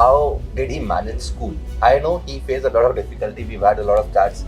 how did he manage school? I know he faced a lot of difficulty. We've had a lot of chats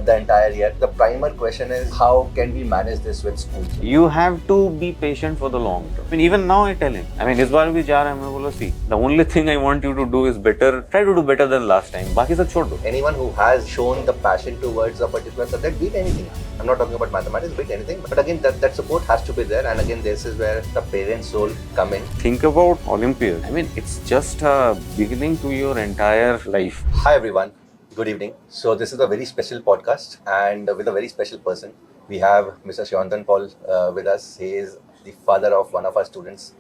the entire year. The primer question is, how can we manage this with school? You have to be patient for the long term. I mean, even now I tell him, इस बार भी जा रहा है, मैं बोला, see, the only thing I want you to do is better, try to do better than last time. बाकी सब छोड़ दो. Anyone who has shown the passion towards a particular subject, beat anything. I'm not talking about mathematics, beat anything. But again, that support has to be there. And again, this is where the parents' role come in. Think about Olympiads. I mean, it's just a beginning to your entire life. Hi everyone, good evening. So this is a very special podcast and with a very special person. We have Mr. Shyantan Paul with us. He is the father of one of our students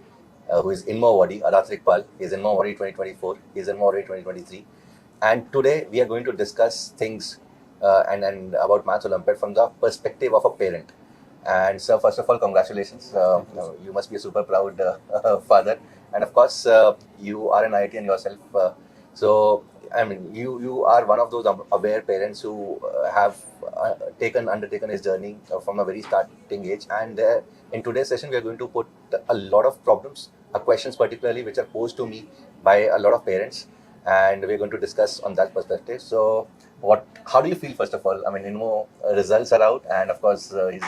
who is INMO awardee, Aratrik Pal. He is INMO awardee 2024. He is INMO awardee 2023. And today we are going to discuss things and about Math Olympiad from the perspective of a parent. And so first of all, congratulations. You must be a super proud father. And of course, you are an IITian yourself. So, I mean, you are one of those aware parents who have undertaken his journey from a very starting age. And in today's session, we are going to put a lot of problems, questions particularly, which are posed to me by a lot of parents. And we're going to discuss on that perspective. So, how do you feel, first of all? I mean, INMO results are out. And of course, he's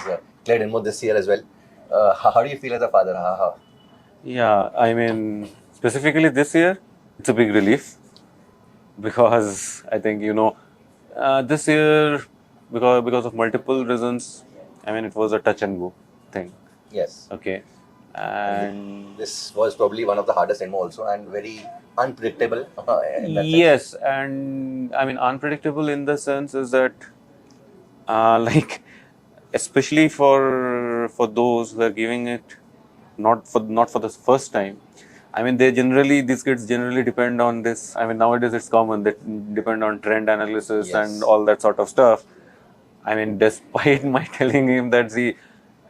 cleared INMO this year as well. How do you feel as a father? Yeah, I mean, specifically this year, it's a big relief because I think, this year, because of multiple reasons, I mean, it was a touch and go thing. Yes. Okay. And this was probably one of the hardest INMO also and very unpredictable. Yes, and I mean, unpredictable in the sense is that, especially for those who are giving it not for the first time. I mean, these kids generally depend on this. I mean, nowadays it's common that depend on trend analysis and all that sort of stuff. I mean, despite my telling him that, see,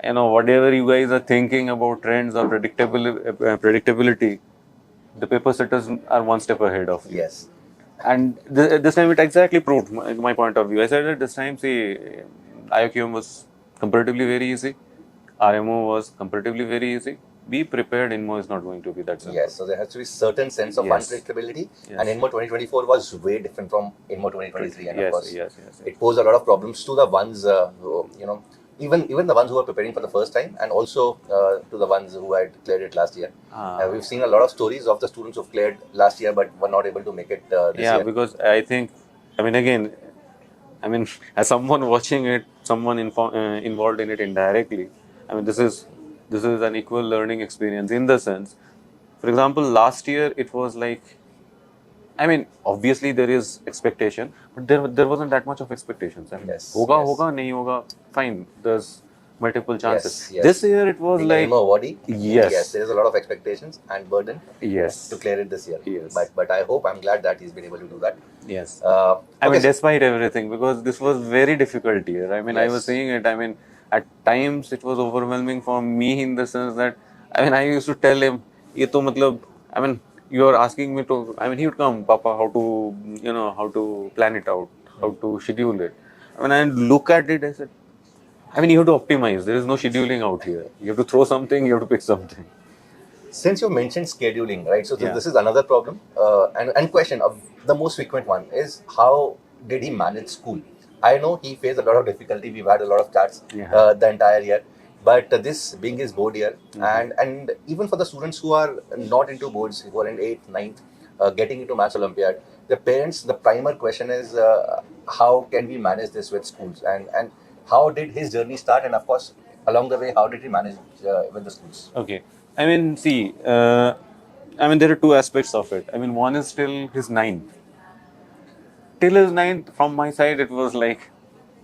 whatever you guys are thinking about trends or predictability, the paper setters are one step ahead of you. Yes. And this time it exactly proved my point of view. I said that this time, see, IOQM was comparatively very easy. RMO was comparatively very easy. Be prepared, INMO is not going to be that simple. Yes, so there has to be certain sense of unpredictability. Yes. And INMO 2024 was way different from INMO 2023. And of course, it posed a lot of problems to the ones, who, even the ones who were preparing for the first time and also to the ones who had cleared it last year. We've seen a lot of stories of the students who've cleared last year but were not able to make it this year. Yeah, because I think, as someone watching it, someone involved in it indirectly, I mean, this is an equal learning experience in the sense, for example, last year it was like, I mean, obviously there is expectation, but there wasn't that much of expectations. I mean, hoga, nahi hoga, fine. There's multiple chances. Yes. This year it was like, yes, there is a lot of expectations and burden to clear it this year. Yes. But I'm glad that he's been able to do that. Yes. I mean, despite everything, because this was very difficult year. I mean, I was saying it. I mean, at times it was overwhelming for me in the sense that, I mean, I used to tell him, you are asking me to, he would come, Papa, how to plan it out, how to schedule it. When I look at it, I said, you have to optimize. There is no scheduling out here. You have to throw something, you have to pick something. Since you mentioned scheduling, right? So this is another problem. And question, the most frequent one is, how did he manage school? I know he faced a lot of difficulty. We've had a lot of chats the entire year. But this being his board year, and even for the students who are not into boards, who are in 8th, 9th, getting into Math Olympiad, the parents, the primer question is, how can we manage this with schools? And how did his journey start? And of course, along the way, how did he manage with the schools? Okay. I mean, see, there are two aspects of it. I mean, one is till his 9th. Till his 9th, from my side, it was like,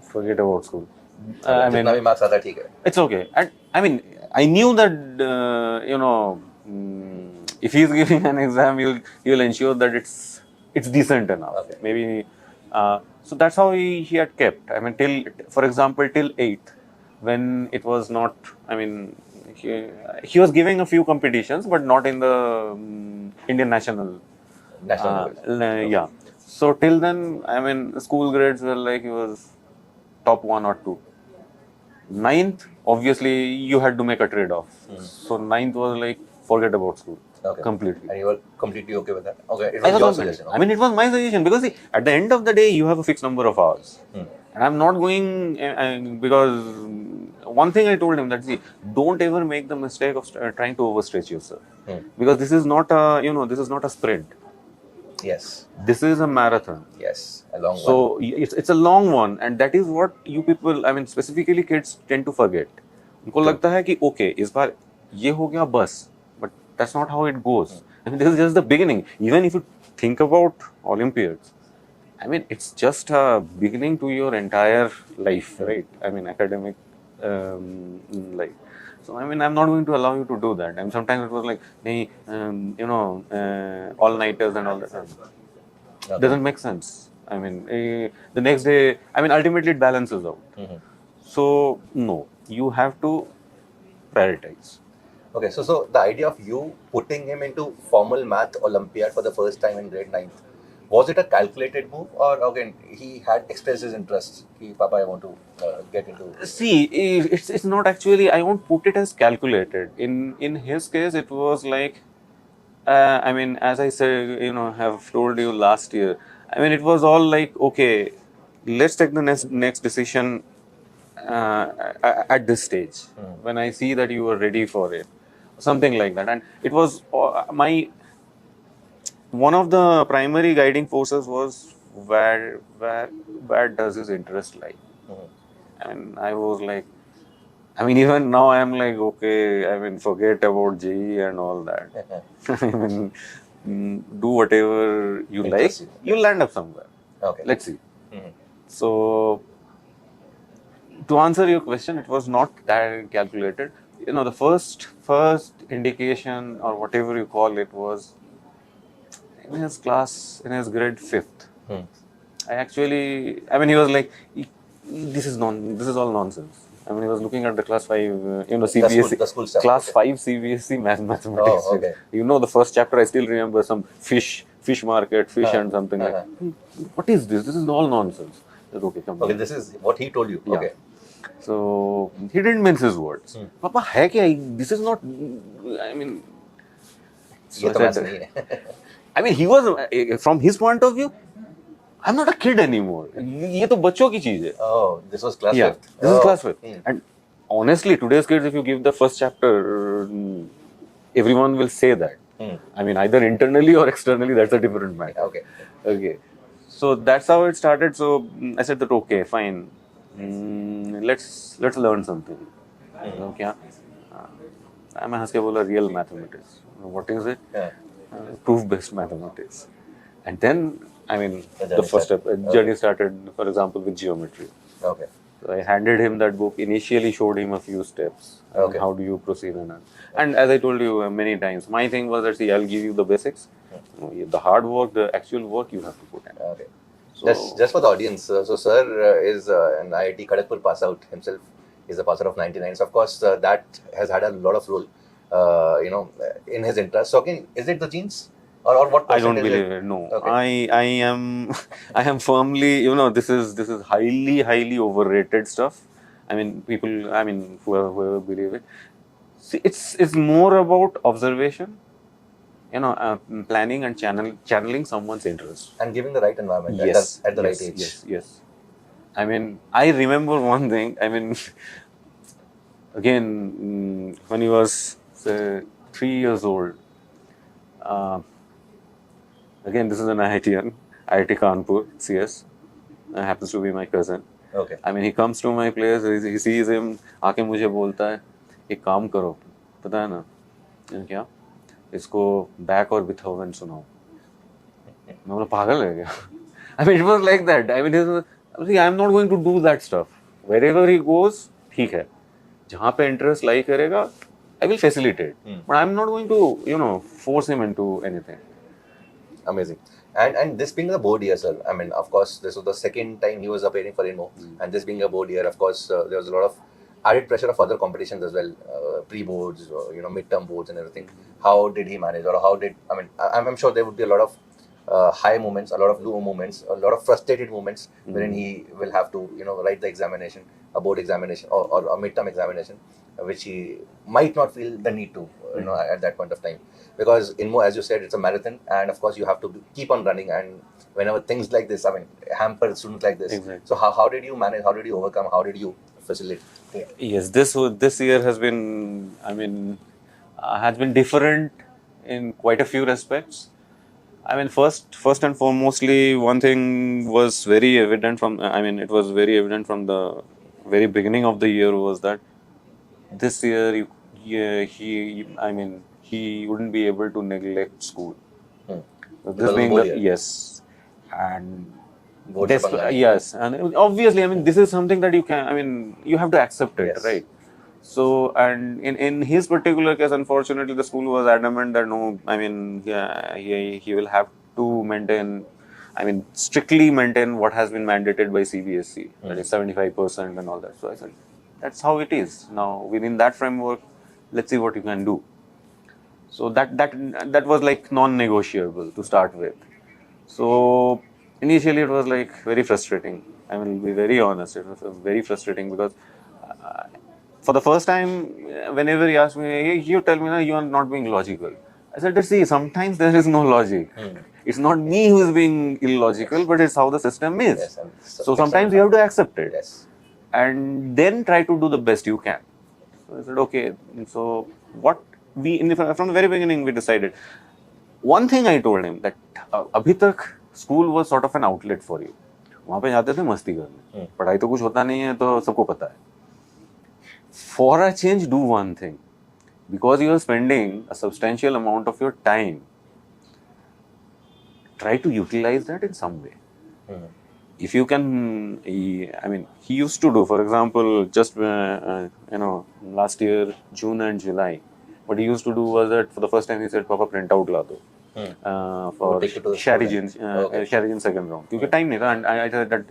forget about school. It's okay. And I mean, I knew that, if he's giving an exam, he'll ensure that it's decent enough. Okay. Maybe, so that's how he had kept. I mean, for example, till 8th, when it was not, he was giving a few competitions, but not in the Indian national. Yeah. So till then, school grades were like he was top 1 or 2. 9th, obviously, you had to make a trade-off. So 9th was like, forget about school. Okay. Completely. And you were completely okay with that? Okay, it I was was your also- suggestion. I mean, it was my suggestion because see, at the end of the day, you have a fixed number of hours. And I'm not going because one thing I told him that see, don't ever make the mistake of trying to overstretch yourself because this is not a this is not a sprint. Yes. This is a marathon. Yes. A long one. So it's a long one, and that is what you people, I mean, specifically kids tend to forget. उनको लगता है कि okay, इस बार ये हो गया बस, but that's not how it goes. I mean, this is just the beginning. Even if you think about Olympiads, I mean, it's just a beginning to your entire life, right? I mean, academic life. So, I mean, I'm not going to allow you to do that. And sometimes it was like, hey, all-nighters and all that. Okay. Doesn't make sense. I mean, the next day, I mean, ultimately it balances out. So, no, you have to prioritize. Okay, so the idea of you putting him into formal math Olympiad for the first time in grade 9th, was it a calculated move, or again he had expressed his interest? He, Papa, I want to get into. See, it's not actually. I won't put it as calculated. In his case, it was like, I mean, as I said, have told you last year. I mean, it was all like, okay, let's take the next decision at this stage when I see that you are ready for it, something like that. And it was one of the primary guiding forces was where does his interest lie? And I was like, I mean, even now I'm like, okay, I mean, forget about JEE and all that. I mean, do whatever you like. You'll land up somewhere. Okay. Let's see. So, to answer your question, it was not that calculated. The first indication or whatever you call it was in his class, in his grade 5th. I mean, he was like, this is all nonsense. I mean, he was looking at the class 5, CBSE, the school stuff. class 5 CBSE mathematics. Oh, okay. The first chapter, I still remember some fish market, and something like that. What is this? This is all nonsense. I said, okay, come on. Okay, this is what he told you. Yeah. Okay. So, he didn't mince his words. Papa, hai kya? This is not, I mean, ये तो maths नहीं है. I mean, he was, from his point of view, I'm not a kid anymore. ये तो बच्चों की चीज है. Oh, this was class 5th. Yeah, this is class 5th. And honestly, today's kids, if you give the first chapter, everyone will say that. I mean, either internally or externally, that's a different matter. Okay. So that's how it started. So I said that, okay, fine. Let's learn something. Okay. I'm a real mathematics. What is it? Proof-based mathematics. And then, I mean, the first step, journey started, for example, with geometry. Okay. So I handed him that book, initially showed him a few steps. How do you proceed on that? And as I told you many times, my thing was that, see, I'll give you the basics. The hard work, the actual work, you have to put in. Okay. So, just for the audience, so sir is an IIT Kharagpur pass out himself. He's a passer of 99. So of course, that has had a lot of role, in his interest. So again, is it the genes? Or what? I don't believe it. No, okay. I am firmly. This is highly overrated stuff. I mean, people. I mean, whoever believe it. See, it's more about observation. Planning and channeling someone's interest and giving the right environment at the right age. Yes. I mean, I remember one thing. I mean, again, when he was say 3 years old. Again, this is an IITian, IIT Kanpur, CS. Happens to be my cousin. Okay. I mean, he comes to my place, he sees him, आके मुझे बोलता है, एक काम करो, पता है ना, क्या? इसको बैक और बिथोवन सुनाओ. मैं बोला पागल है क्या? I mean, it was like that. I mean, I'm not going to do that stuff. Wherever he goes, ठीक है. जहाँ पे interest lie करेगा, I will facilitate. But I'm not going to, force him into anything. Amazing. And this being a board year, sir, I mean, of course, this was the second time he was appearing for INMO. And this being a board year, of course, there was a lot of added pressure of other competitions as well, pre-boards, mid-term boards and everything. How did he manage, or I'm sure there would be a lot of high moments, a lot of low moments, a lot of frustrated moments wherein he will have to, write the examination, a board examination or a mid-term examination, which he might not feel the need to at that point of time, because INMO, as you said, it's a marathon, and of course you have to keep on running, and whenever things like this, hamper students like this. Exactly. So how did you manage? How did you overcome? How did you facilitate? Yes, this year has been, has been different in quite a few respects. First and foremostly, one thing was very evident from, it was very evident from the very beginning of the year was that this year, he wouldn't be able to neglect school. This being the, yes, and yes, and obviously, this is something that you can, you have to accept it, right? So, and in his particular case, unfortunately, the school was adamant that no, he will have to maintain, strictly maintain what has been mandated by CBSE, that is 75% and all that. So I said, that's how it is. Now, within that framework, let's see what you can do. So that was like non-negotiable to start with. So initially, it was like very frustrating. I will be very honest. It was very frustrating because for the first time, whenever he asked me, hey, you tell me now you are not being logical. I said, see, sometimes there is no logic. It's not me who is being illogical, but it's how the system is. Yes, so sometimes you have to accept it. Yes. And then try to do the best you can. So I said, okay. So what from the very beginning, we decided. One thing I told him that abhi tak school was sort of an outlet for you. वहाँ पे जाते थे मस्ती करने. पढ़ाई तो कुछ होता नहीं है तो सबको पता है. For a change, do one thing. Because you are spending a substantial amount of your time, try to utilize that in some way. If you can, he used to do, for example, just, last year, June and July, what he used to do was that for the first time he said, Papa, print out la do. For Sharijin second round. Because time nahi tha, and I said that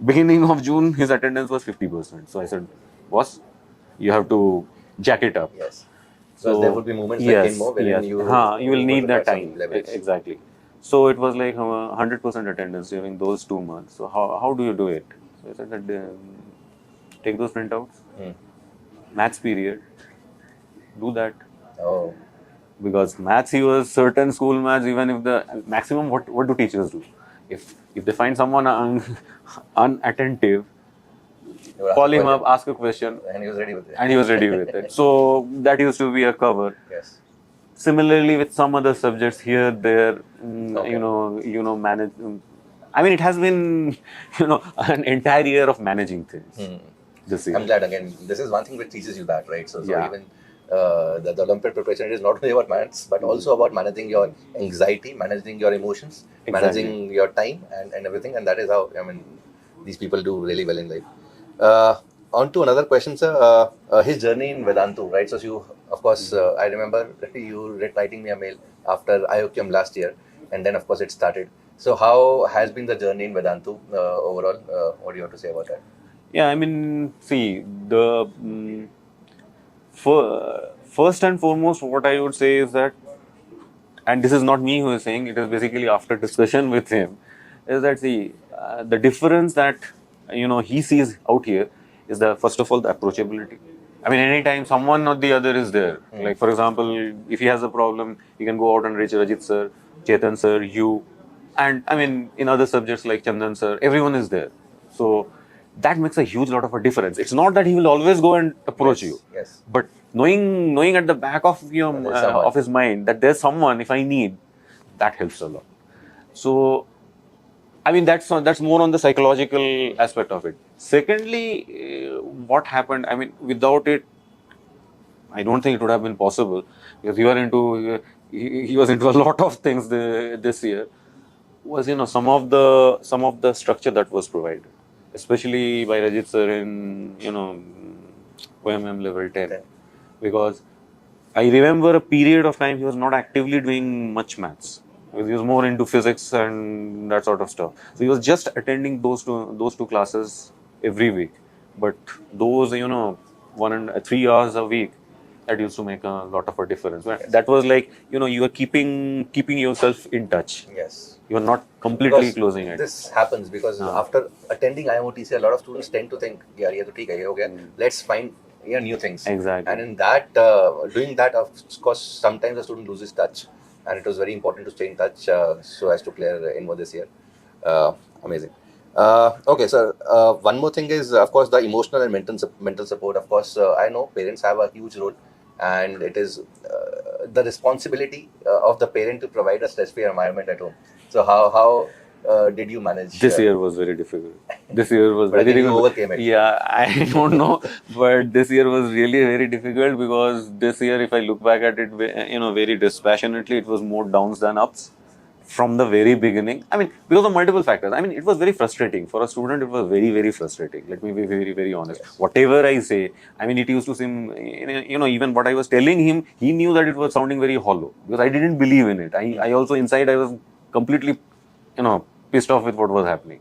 beginning of June, his attendance was 50%. So I said, boss, you have to jack it up. Yes. So there would be moments like INMO wherein you will need that time. Exactly. So it was like 100% attendance during those 2 months. So how do you do it? So I said that take those printouts, maths period, do that. Oh. Because maths, he was certain school maths, even if the maximum, what do teachers do? If they find someone unattentive, call him up, ask a question, and he was ready with it. So that used to be a cover. Yes. Similarly, with some other subjects here, there, manage. It has been, an entire year of managing things. This year. I'm glad. Again, this is one thing which teaches you that, right? So even the Olympiad preparation, it is not only about maths, but also about managing your anxiety, managing your emotions, managing your time, and everything. And that is how these people do really well in life. On to another question, sir. His journey in Vedantu, right? So you, of course, I remember you writing me a mail after IOQM last year, and then of course it started. So how has been the journey in Vedantu overall? What do you have to say about that? Yeah, see, the first and foremost, what I would say is that, and this is not me who is saying, it is basically after discussion with him, is that the difference that he sees out here is first of all the approachability. Anytime someone or the other is there, like for example, if he has a problem, he can go out and reach Rajit sir, Chetan sir, you, and in other subjects like Chandan sir, everyone is there. So that makes a huge lot of a difference. It's not that he will always go and approach you, but knowing at the back of of his mind that there's someone if I need, that helps a lot. So that's more on the psychological aspect of it. Secondly, what happened, without it, I don't think it would have been possible, because he was into a lot of things this year, was some of the structure that was provided, especially by Rajit sir in OMM level 10, because I remember a period of time he was not actively doing much maths. He was more into physics and that sort of stuff. So he was just attending those two classes every week. But those 1 and 3 hours a week, that used to make a lot of a difference. That was like you are keeping yourself in touch. Yes. You are not completely closing it. This happens because after attending IMOTC, a lot of students tend to think, let's find new things. Exactly. And in that, doing that, of course, sometimes the student loses touch, and it was very important to stay in touch so as to clear INMO this year. Amazing. Okay, so one more thing is, of course, the emotional and mental support. Of course, I know parents have a huge role, and it is the responsibility of the parent to provide a stress-free environment at home. So how did you manage? This year was very difficult. This year was But very again, you difficult. overcame it. Yeah, I don't know, but this year was really very difficult because this year, if I look back at it, very dispassionately, it was more downs than ups from the very beginning. I mean, because of multiple factors. I mean, it was very frustrating for a student. It was very frustrating. Let me be very honest. Yes. Whatever I say, I mean, it used to seem, even what I was telling him, he knew that it was sounding very hollow because I didn't believe in it. I also inside I was completely, pissed off with what was happening.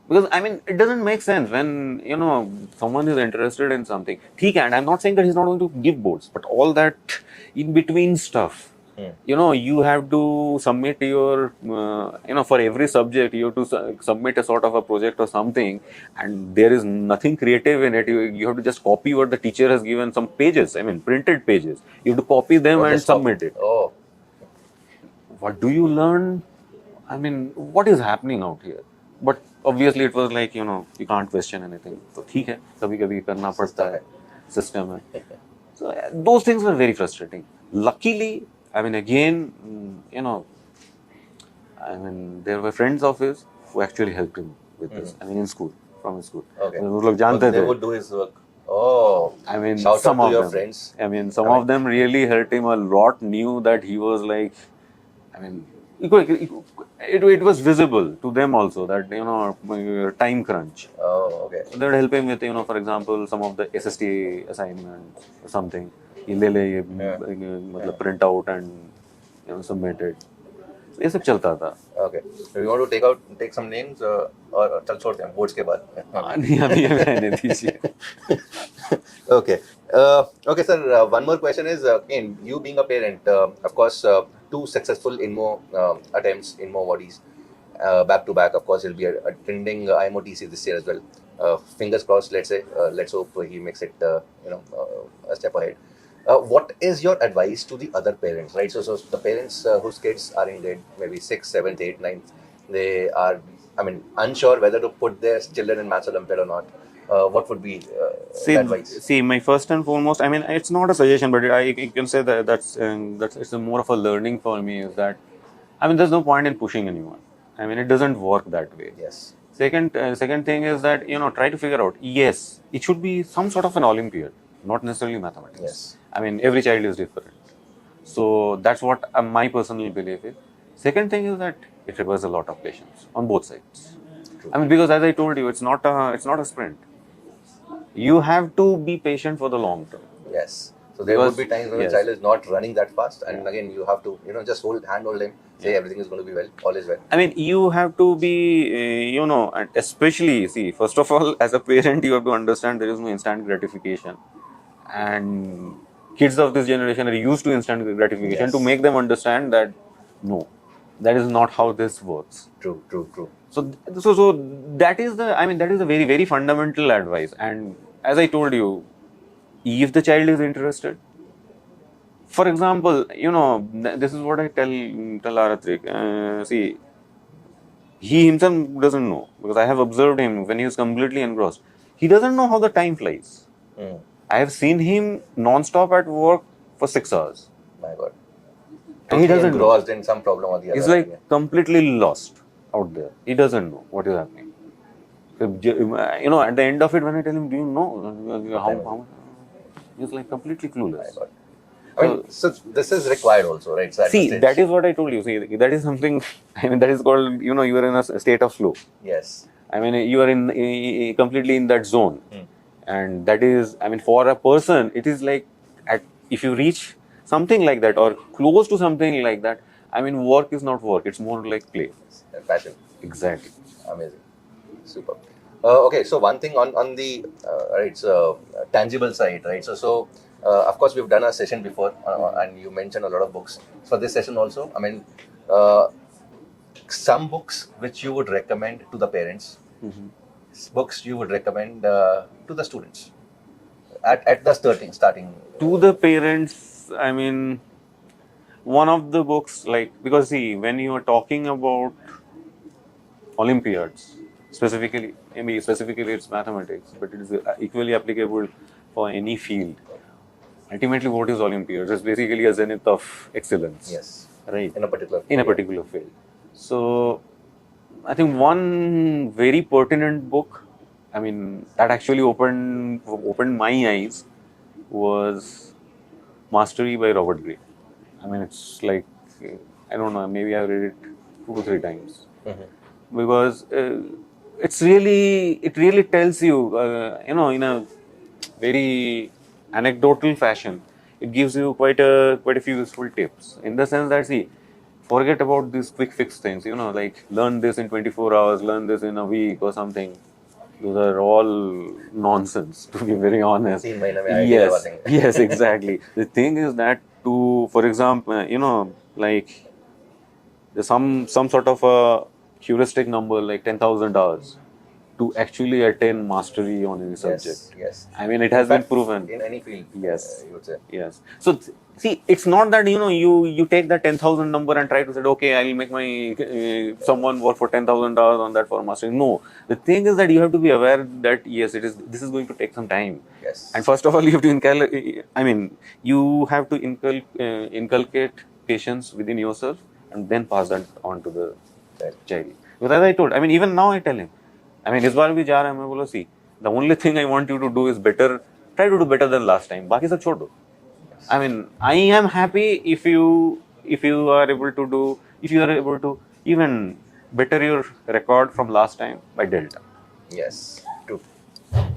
Because I mean, it doesn't make sense when someone is interested in something. And I'm not saying that he's not going to give boards, but all that in between stuff. You have to submit your, for every subject, you have to submit a sort of a project or something, and there is nothing creative in it. You have to just copy what the teacher has given, some pages, I mean, printed pages. You have to copy them and submit it. Oh. What do you learn? I mean, what is happening out here? But obviously, it was like, you can't question anything. So, ठीक है, कभी-कभी करना पड़ता है, system है. So, those things were very frustrating. Luckily, I mean, again, there were friends of his who actually helped him with this. I mean, from his school. Okay. वो लोग जानते They थे. would do his work. Oh. I mean, shout some out to of your them. friends. I mean, some of them really helped him a lot. Knew that he was like, I mean, it was visible to them also that time crunch. Oh, okay. So they would help him with for example, some of the SST assignments or something. ये मतलब print out and submit it. So ये सब चलता था. Okay. So you want to take some names or चल छोड़ते हैं boards के बाद. नहीं अभी रहने दीजिए. Okay. Okay, sir. One more question is, again, you being a parent, of course, 2 successful INMO attempts, INMO bodies, back to back. Of course, he'll be attending IMO TC this year as well. Fingers crossed. Let's say. Let's hope he makes it. A step ahead. What is your advice to the other parents, right? So the parents whose kids are in grade maybe 6th, 7th, 8th, 9th, they are, I mean, unsure whether to put their children in Math Olympiad or not. What would be the advice? See, my first and foremost, I mean, it's not a suggestion, but I can say that's it's more of a learning for me. Is that, I mean, there's no point in pushing anyone. I mean, it doesn't work that way. Yes. Second thing is that try to figure out. Yes, it should be some sort of an Olympiad, not necessarily mathematics. Yes. I mean, every child is different. So that's what my personal belief is. Second thing is that it requires a lot of patience on both sides. True. I mean, because as I told you, it's not a sprint. You have to be patient for the long term. Yes. So there would be times when the child is not running that fast, and again you have to just handhold him, say everything is going to be well, all is well. I mean, you have to be and especially see, first of all, as a parent, you have to understand there is no instant gratification, and kids of this generation are used to instant gratification. Yes. To make them understand that no, that is not how this works. True. So that is the very fundamental advice. And as I told you, if the child is interested, for example, this is what I tell Aratrik. See, he himself doesn't know, because I have observed him when he is completely engrossed. He doesn't know how the time flies. I have seen him non-stop at work for 6 hours. My God. And he doesn't know. Engrossed in some problem or the other. He's like completely lost out there. He doesn't know what is happening. At the end of it, when I tell him, do you know how he's like completely clueless. I mean, so this is required also, right? So see, that is what I told you. See, that is something, I mean, that is called, you are in a state of flow. Yes. I mean, you are in completely in that zone. And that is, I mean, for a person, it is like, if you reach something like that or close to something like that, I mean, work is not work. It's more like play. Passion. Exactly. Amazing. Super. Okay, so one thing on the tangible side, right? So of course, we've done a session before, and you mentioned a lot of books. For this session also, I mean, some books which you would recommend to the parents, books you would recommend to the students. at the starting. To the parents, I mean, one of the books, like, because see, when you are talking about Olympiads, specifically it's mathematics, but it is equally applicable for any field. Ultimately, what is Olympiads? It's basically a zenith of excellence. Yes. Right. In a particular field. In a particular field. So, I think one very pertinent book, I mean, that actually opened my eyes was Mastery by Robert Gray. I mean, it's like, I don't know, maybe I've read it 2 or 3 times. Because it really tells you, in a very anecdotal fashion, it gives you quite a few useful tips. In the sense that, see, forget about these quick fix things, like learn this in 24 hours, learn this in a week or something. Those are all nonsense, to be very honest. Yes, yes, exactly. The thing is that for example, like there's some sort of a heuristic number like 10,000 hours to actually attain mastery on any subject. Yes. I mean, it has been proven. In any field, Yes. you would say. Yes. So, see, it's not that, you take that 10,000 number and try to say, okay, I'll make my someone work for 10,000 hours on that for mastery. No. The thing is that you have to be aware that, yes, this is going to take some time. Yes. And first of all, you have to you have to inculcate patience within yourself and then pass that on to the child. Because as I told, I mean, even now I tell him, I mean, इस बार भी जा रहा है मैं बोला, see, the only thing I want you to do is try to do better than last time. बाकी सब छोड़ दो. I mean, I am happy if you are able to even better your record from last time by delta. Yes, true.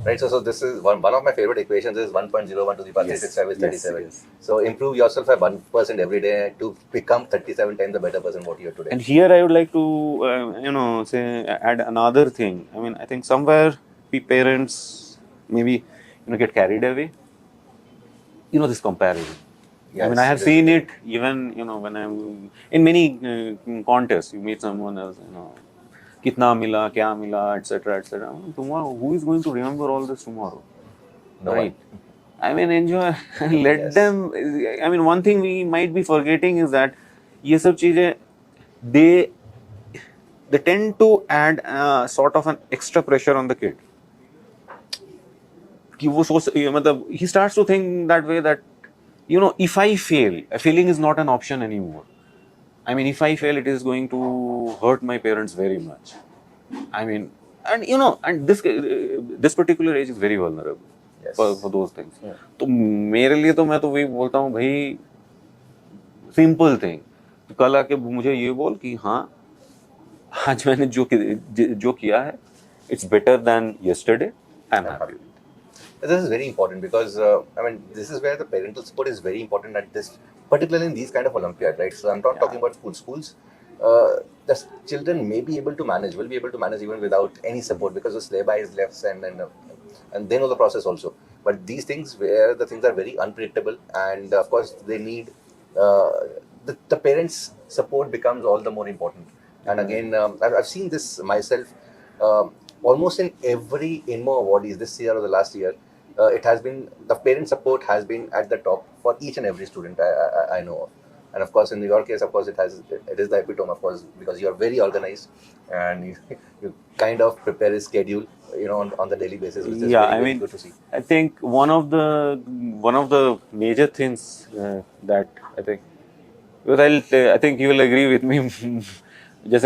Right, so this is one of my favorite equations is 1.01 to the power 365 is 37. Yes. So improve yourself by 1% every day to become 37 times the better person what you are today. And here I would like to add another thing. I mean, I think somewhere we parents maybe get carried away. This comparison. Yes, I mean, I have seen it even when I'm in many contests. You meet someone else, kitna mila, kya mila, etc., etc. Tomorrow, who is going to remember all this tomorrow? No right? one. I mean, enjoy. Let them. I mean, one thing we might be forgetting is that ये सब चीजें they tend to add sort of an extra pressure on the kid. He starts to think that way that if I fail, failing is not an option anymore. I mean, if I fail, it is going to hurt my parents very much. I mean, and this particular age is very vulnerable for those things. तो मेरे लिए तो मैं तो वही बोलता हूँ भाई, सिंपल थिंग, कल आके मुझे ये बोल कि हाँ, आज मैंने जो किया है, it's better than yesterday. I'm happy. This is very important because this is where the parental support is very important at this, particularly in these kind of Olympiad, right? So I'm not talking about schools. The children may be able to manage, will be able to manage even without any support because the syllabi is left and they know the process also. But these things where the things are very unpredictable and of course they need the parents' support becomes all the more important. And again, I've seen this myself almost in every INMO awardees this year or the last year. It has been, the parent support has been at the top for each and every student I know of. And of course, in your case, of course, it is the epitome, of course, because you are very organized and you kind of prepare a schedule, on the daily basis, which is very good to see. I think one of the major things that I think, because I think you will agree with me, just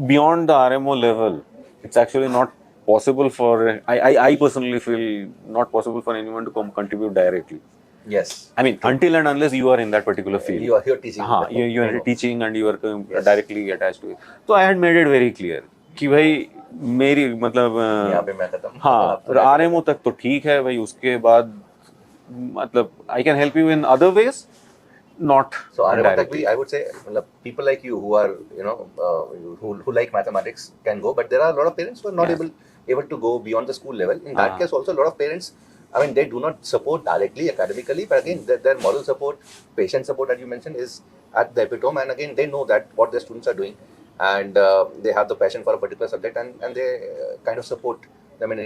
beyond the RMO level, it's actually not possible for, I personally feel not possible for anyone to contribute directly. Yes. I mean, until and unless you are in that particular field. You are teaching. You are teaching and you are directly attached to it. So I had made it very clear कि भाई मेरी मतलब यहाँ पे मैं खत्म. हाँ, RMO तक तो ठीक है भाई, उसके बाद मतलब I can help you in other ways, not so directly. I would say people like you who are who like mathematics can go, but there are a lot of parents who are not able to go beyond the school level. In that case, also a lot of parents, I mean, they do not support directly academically, but again, their moral support, patient support that you mentioned is at the epitome, and again, they know that what their students are doing, and they have the passion for a particular subject, and they kind of support them in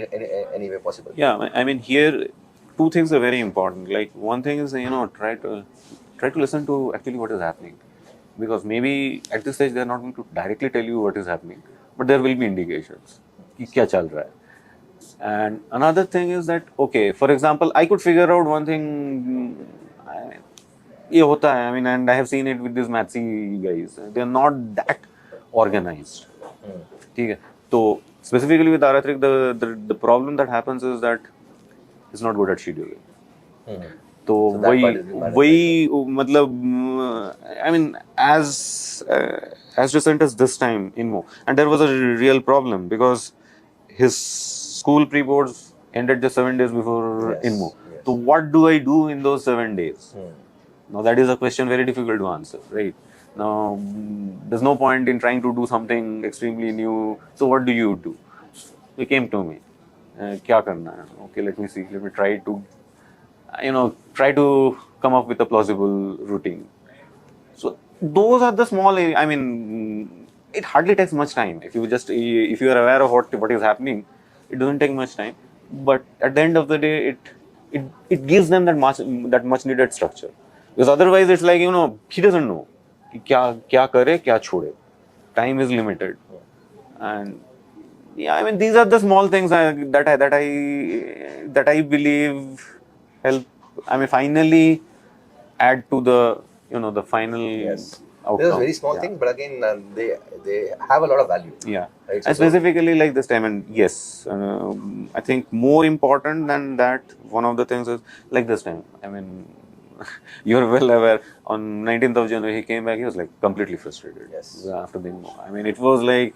any way possible. Yeah, I mean, here two things are very important. Like one thing is, try to listen to actually what is happening, because maybe at this stage they are not going to directly tell you what is happening, but there will be indications कि क्या चल रहा है. And another thing is that, okay, for example, I could figure out one thing. ये होता है, I mean, and I have seen it with these mathsy guys. They are not that organized. ठीक है. तो specifically with Aratric, the problem that happens is that he's not good at scheduling. तो वही मतलब I mean, as recent as this time INMO, and there was a real problem because his school pre-boards ended just 7 days before INMO. So what do I do in those 7 days? Now that is a question very difficult to answer, right? Now there's no point in trying to do something extremely new. So what do you do? He came to me. क्या करना है? Okay, let me see. Let me try to come up with a plausible routine. So those are the small. I mean, it hardly takes much time. If you are aware of what is happening, it doesn't take much time. But at the end of the day, it gives them that much needed structure. Because otherwise, it's like, he doesn't know क्या करे क्या छोड़े. Time is limited, and yeah, I mean, these are the small things that I believe help. I mean, finally add to the the final outcome. They're a very small thing, but again, they have a lot of value. Yeah, right? And specifically like this time, and yes, I think more important than that, one of the things is like this time. I mean, you're well aware. On 19th of January, he came back. He was like completely frustrated. Yes. After the INMO. I mean, it was like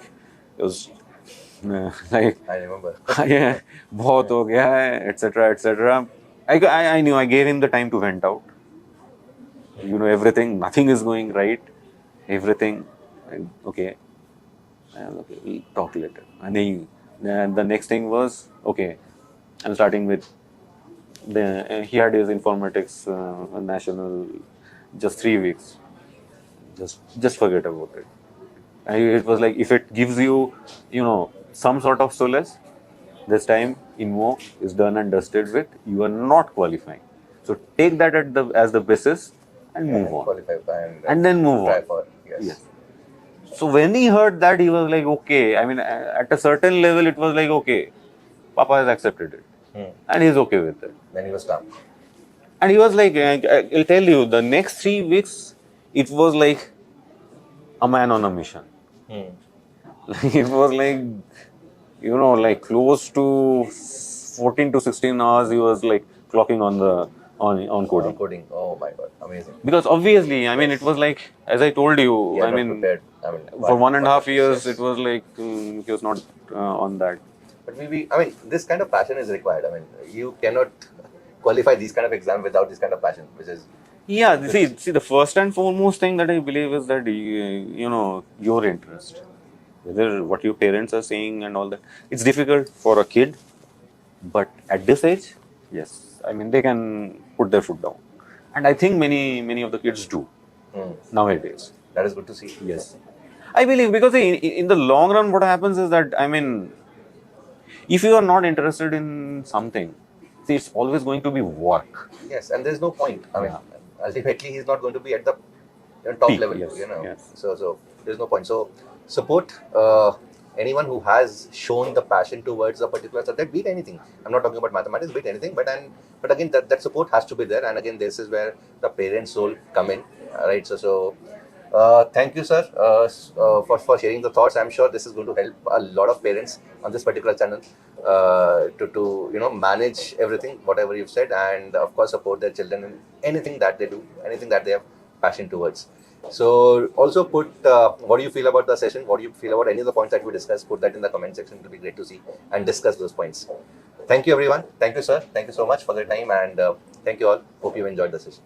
like I remember. yeah, बहुत हो गया है, etc. I knew. I gave him the time to vent out. Everything. Nothing is going right. Everything. Okay. We'll talk later. And then the next thing was, okay, I'm starting with he had his informatics national just 3 weeks. Just forget about it. It was like, if it gives you, some sort of solace, this time INMO is done and dusted with, you are not qualifying. So take that as the basis and move on. Qualify and then move try on. For, yes. So when he heard that, he was like, okay. I mean, at a certain level, it was like, okay, Papa has accepted it. And he's okay with it. Then he was calm. And he was like, I'll tell you, the next 3 weeks, it was like a man on a mission. It was like, like close to 14 to 16 hours, he was like clocking on coding. Coding. Oh my God, amazing. Because obviously, I mean, it was like, as I told you, I mean, for 1.5 years, it was like he was not on that. But maybe, I mean, this kind of passion is required. I mean, you cannot qualify these kind of exams without this kind of passion, which is... Yeah, see, the first and foremost thing that I believe is that, your interest. Whether what your parents are saying and all that. It's difficult for a kid, but at this age, yes. I mean, they can put their foot down. And I think many of the kids do nowadays. That is good to see. Yes. I believe, because in the long run, what happens is that, I mean, if you are not interested in something, see, it's always going to be work. Yes, and there's no point. I mean, ultimately, he's not going to be at the top peak, level, yes, yes. So there's no point. So support anyone who has shown the passion towards a particular subject, be it anything. I'm not talking about mathematics, be it anything, but again, that support has to be there. And again, this is where the parents' role come in, right? So thank you, sir, for sharing the thoughts. I'm sure this is going to help a lot of parents on this particular channel to manage everything, whatever you've said, and of course support their children in anything that they do, anything that they have passion towards. So also put what do you feel about the session? What do you feel about any of the points that we discussed? Put that in the comment section. It will be great to see and discuss those points. Thank you, everyone. Thank you, sir. Thank you so much for the time, and thank you all. Hope you enjoyed the session.